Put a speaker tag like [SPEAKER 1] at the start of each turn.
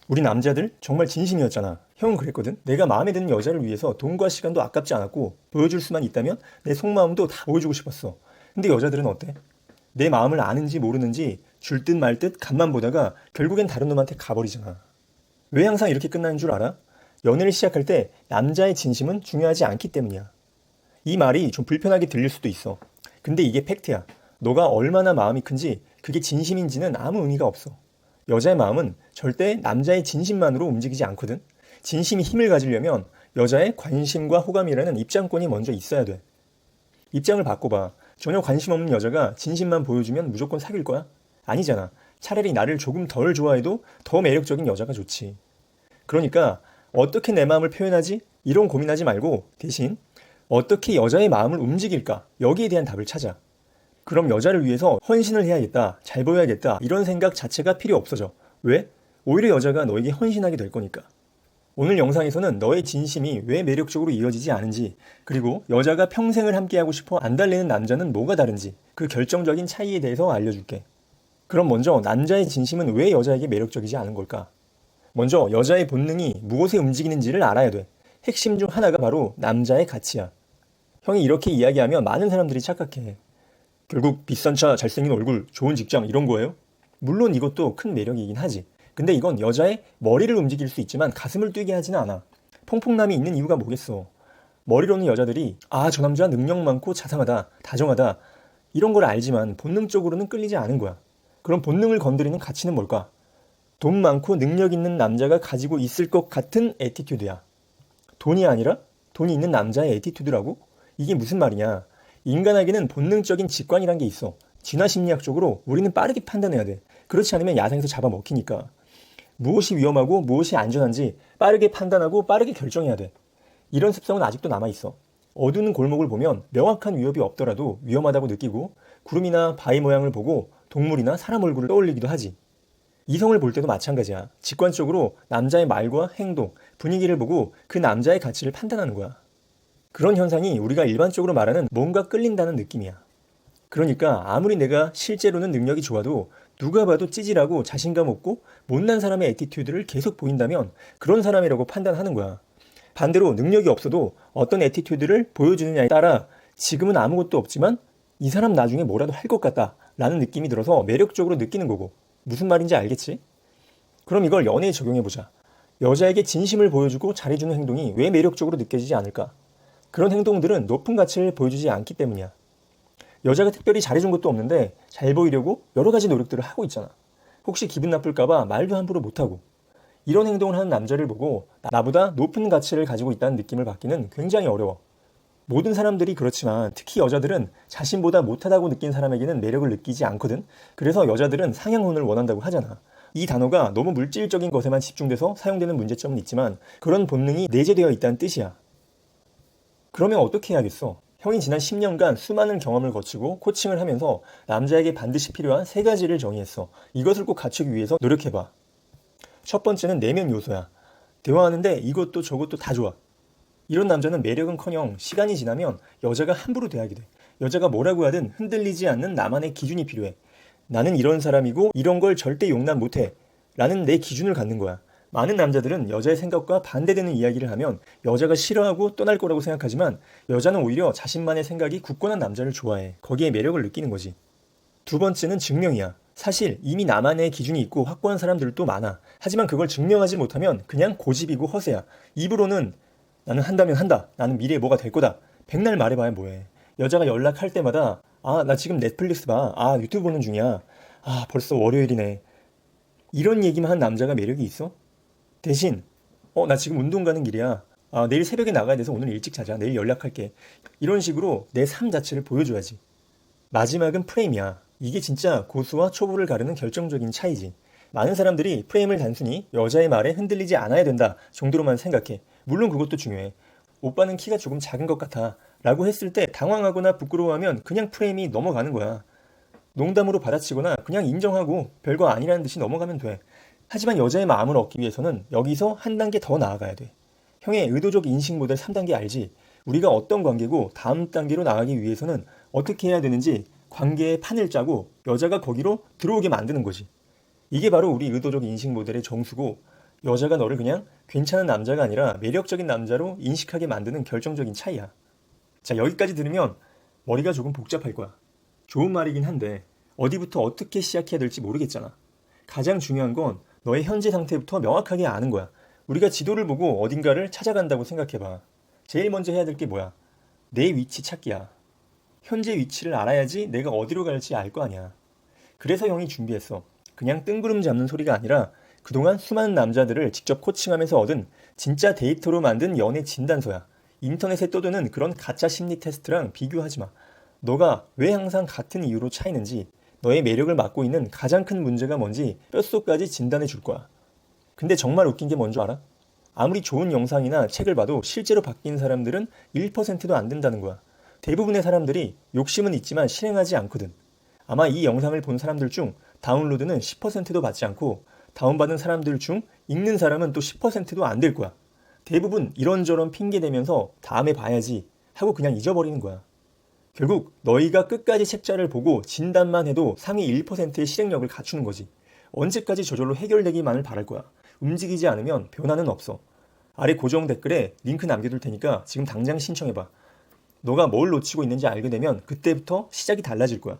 [SPEAKER 1] 우리 남자들 정말 진심이었잖아. 형은 그랬거든. 내가 마음에 드는 여자를 위해서 돈과 시간도 아깝지 않았고 보여줄 수만 있다면 내 속마음도 다 보여주고 싶었어. 근데 여자들은 어때? 내 마음을 아는지 모르는지 줄 듯 말 듯 간만 보다가 결국엔 다른 놈한테 가버리잖아. 왜 항상 이렇게 끝나는 줄 알아? 연애를 시작할 때 남자의 진심은 중요하지 않기 때문이야. 이 말이 좀 불편하게 들릴 수도 있어. 근데 이게 팩트야. 너가 얼마나 마음이 큰지 그게 진심인지는 아무 의미가 없어. 여자의 마음은 절대 남자의 진심만으로 움직이지 않거든. 진심이 힘을 가지려면 여자의 관심과 호감이라는 입장권이 먼저 있어야 돼. 입장을 바꿔봐. 전혀 관심 없는 여자가 진심만 보여주면 무조건 사귈 거야? 아니잖아. 차라리 나를 조금 덜 좋아해도 더 매력적인 여자가 좋지. 그러니까 어떻게 내 마음을 표현하지? 이런 고민하지 말고 대신 어떻게 여자의 마음을 움직일까? 여기에 대한 답을 찾아. 그럼 여자를 위해서 헌신을 해야겠다, 잘 보여야겠다, 이런 생각 자체가 필요 없어져. 왜? 오히려 여자가 너에게 헌신하게 될 거니까. 오늘 영상에서는 너의 진심이 왜 매력적으로 이어지지 않은지, 그리고 여자가 평생을 함께하고 싶어 안달내는 남자는 뭐가 다른지, 그 결정적인 차이에 대해서 알려줄게. 그럼 먼저 남자의 진심은 왜 여자에게 매력적이지 않은 걸까? 먼저 여자의 본능이 무엇에 움직이는지를 알아야 돼. 핵심 중 하나가 바로 남자의 가치야. 형이 이렇게 이야기하면 많은 사람들이 착각해. 결국 비싼 차, 잘생긴 얼굴, 좋은 직장 이런 거예요? 물론 이것도 큰 매력이긴 하지. 근데 이건 여자의 머리를 움직일 수 있지만 가슴을 뛰게 하지는 않아. 퐁퐁남이 있는 이유가 뭐겠어. 머리로는 여자들이 저 남자 능력 많고 자상하다, 다정하다 이런 걸 알지만 본능적으로는 끌리지 않은 거야. 그럼 본능을 건드리는 가치는 뭘까? 돈 많고 능력 있는 남자가 가지고 있을 것 같은 애티튜드야. 돈이 아니라 돈이 있는 남자의 애티튜드라고? 이게 무슨 말이냐? 인간에게는 본능적인 직관이란 게 있어. 진화심리학적으로 우리는 빠르게 판단해야 돼. 그렇지 않으면 야생에서 잡아먹히니까. 무엇이 위험하고 무엇이 안전한지 빠르게 판단하고 빠르게 결정해야 돼. 이런 습성은 아직도 남아있어. 어두운 골목을 보면 명확한 위협이 없더라도 위험하다고 느끼고 구름이나 바위 모양을 보고 동물이나 사람 얼굴을 떠올리기도 하지. 이성을 볼 때도 마찬가지야. 직관적으로 남자의 말과 행동, 분위기를 보고 그 남자의 가치를 판단하는 거야. 그런 현상이 우리가 일반적으로 말하는 뭔가 끌린다는 느낌이야. 그러니까 아무리 내가 실제로는 능력이 좋아도 누가 봐도 찌질하고 자신감 없고 못난 사람의 애티튜드를 계속 보인다면 그런 사람이라고 판단하는 거야. 반대로 능력이 없어도 어떤 애티튜드를 보여주느냐에 따라 지금은 아무것도 없지만 이 사람 나중에 뭐라도 할 것 같다 라는 느낌이 들어서 매력적으로 느끼는 거고. 무슨 말인지 알겠지? 그럼 이걸 연애에 적용해보자. 여자에게 진심을 보여주고 잘해주는 행동이 왜 매력적으로 느껴지지 않을까? 그런 행동들은 높은 가치를 보여주지 않기 때문이야. 여자가 특별히 잘해준 것도 없는데 잘 보이려고 여러 가지 노력들을 하고 있잖아. 혹시 기분 나쁠까봐 말도 함부로 못하고. 이런 행동을 하는 남자를 보고 나보다 높은 가치를 가지고 있다는 느낌을 받기는 굉장히 어려워. 모든 사람들이 그렇지만 특히 여자들은 자신보다 못하다고 느낀 사람에게는 매력을 느끼지 않거든. 그래서 여자들은 상향혼을 원한다고 하잖아. 이 단어가 너무 물질적인 것에만 집중돼서 사용되는 문제점은 있지만 그런 본능이 내재되어 있다는 뜻이야. 그러면 어떻게 해야겠어? 형이 지난 10년간 수많은 경험을 거치고 코칭을 하면서 남자에게 반드시 필요한 3가지를 정의했어. 이것을 꼭 갖추기 위해서 노력해봐. 첫 번째는 내면 요소야. 대화하는데 이것도 저것도 다 좋아. 이런 남자는 매력은커녕 시간이 지나면 여자가 함부로 대하게 돼. 여자가 뭐라고 하든 흔들리지 않는 나만의 기준이 필요해. 나는 이런 사람이고 이런 걸 절대 용납 못해. 라는 내 기준을 갖는 거야. 많은 남자들은 여자의 생각과 반대되는 이야기를 하면 여자가 싫어하고 떠날 거라고 생각하지만 여자는 오히려 자신만의 생각이 굳건한 남자를 좋아해. 거기에 매력을 느끼는 거지. 두 번째는 증명이야. 사실 이미 나만의 기준이 있고 확고한 사람들도 많아. 하지만 그걸 증명하지 못하면 그냥 고집이고 허세야. 입으로는 나는 한다면 한다. 나는 미래에 뭐가 될 거다. 백날 말해봐야 뭐해. 여자가 연락할 때마다 나 지금 넷플릭스 봐. 유튜브 보는 중이야. 벌써 월요일이네. 이런 얘기만 한 남자가 매력이 있어? 대신 나 지금 운동 가는 길이야. 내일 새벽에 나가야 돼서 오늘 일찍 자자. 내일 연락할게. 이런 식으로 내 삶 자체를 보여줘야지. 마지막은 프레임이야. 이게 진짜 고수와 초보를 가르는 결정적인 차이지. 많은 사람들이 프레임을 단순히 여자의 말에 흔들리지 않아야 된다 정도로만 생각해. 물론 그것도 중요해. 오빠는 키가 조금 작은 것 같아 라고 했을 때 당황하거나 부끄러워하면 그냥 프레임이 넘어가는 거야. 농담으로 받아치거나 그냥 인정하고 별거 아니라는 듯이 넘어가면 돼. 하지만 여자의 마음을 얻기 위해서는 여기서 한 단계 더 나아가야 돼. 형의 의도적 인식 모델 3단계 알지? 우리가 어떤 관계고 다음 단계로 나가기 위해서는 어떻게 해야 되는지 관계의 판을 짜고 여자가 거기로 들어오게 만드는 거지. 이게 바로 우리 의도적 인식 모델의 정수고 여자가 너를 그냥 괜찮은 남자가 아니라 매력적인 남자로 인식하게 만드는 결정적인 차이야. 자, 여기까지 들으면 머리가 조금 복잡할 거야. 좋은 말이긴 한데 어디부터 어떻게 시작해야 될지 모르겠잖아. 가장 중요한 건 너의 현재 상태부터 명확하게 아는 거야. 우리가 지도를 보고 어딘가를 찾아간다고 생각해봐. 제일 먼저 해야 될 게 뭐야? 내 위치 찾기야. 현재 위치를 알아야지 내가 어디로 갈지 알 거 아니야. 그래서 형이 준비했어. 그냥 뜬구름 잡는 소리가 아니라 그동안 수많은 남자들을 직접 코칭하면서 얻은 진짜 데이터로 만든 연애 진단서야. 인터넷에 떠도는 그런 가짜 심리 테스트랑 비교하지 마. 너가 왜 항상 같은 이유로 차이는지, 너의 매력을 맡고 있는 가장 큰 문제가 뭔지 뼛속까지 진단해 줄 거야. 근데 정말 웃긴 게 뭔 줄 알아? 아무리 좋은 영상이나 책을 봐도 실제로 바뀐 사람들은 1%도 안 된다는 거야. 대부분의 사람들이 욕심은 있지만 실행하지 않거든. 아마 이 영상을 본 사람들 중 다운로드는 10%도 받지 않고 다운받은 사람들 중 읽는 사람은 또 10%도 안 될 거야. 대부분 이런저런 핑계 대면서 다음에 봐야지 하고 그냥 잊어버리는 거야. 결국 너희가 끝까지 책자를 보고 진단만 해도 상위 1%의 실행력을 갖추는 거지. 언제까지 저절로 해결되기만을 바랄 거야. 움직이지 않으면 변화는 없어. 아래 고정 댓글에 링크 남겨둘 테니까 지금 당장 신청해봐. 너가 뭘 놓치고 있는지 알게 되면 그때부터 시작이 달라질 거야.